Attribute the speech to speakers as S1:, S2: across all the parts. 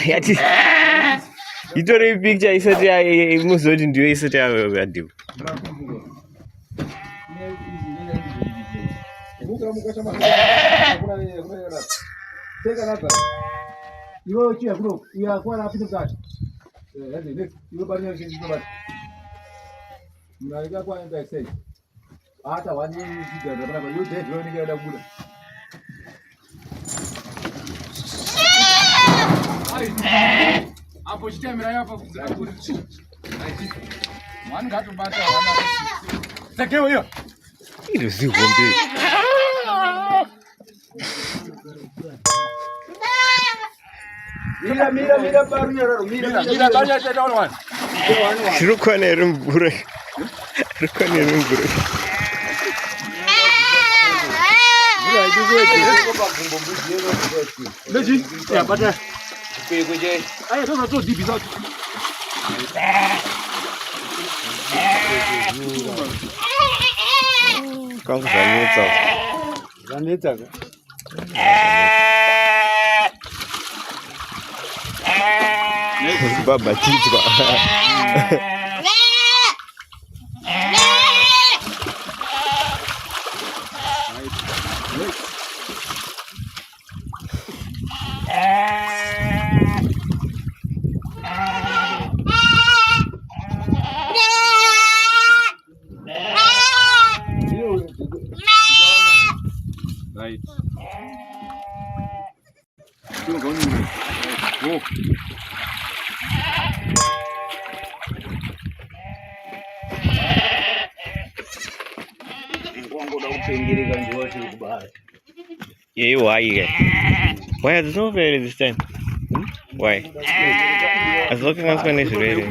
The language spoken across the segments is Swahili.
S1: Yati. Itori picture isati imuzoti ndiyo isati yadiwa.
S2: Hapo chitemera yapo mwana gatobata takeo hiyo
S1: Ilo si ngombe.
S2: Mira barunyaro mira barunya tata wana
S1: Rukwane rumbure. Rukwane rumbure.
S2: Beji ya bata
S1: Kuye.
S2: Aya to deep is out.
S1: Kangu zanetsa.
S2: Zanetsa.
S1: Baba titwa.
S2: Right. Go.
S1: Yeah, why? Why has no very this time? Why? As looking as when it's ready.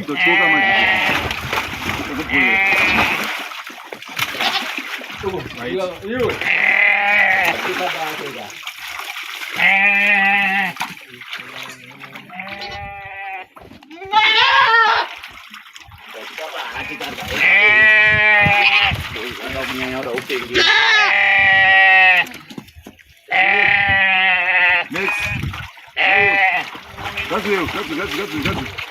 S2: Next. That's you.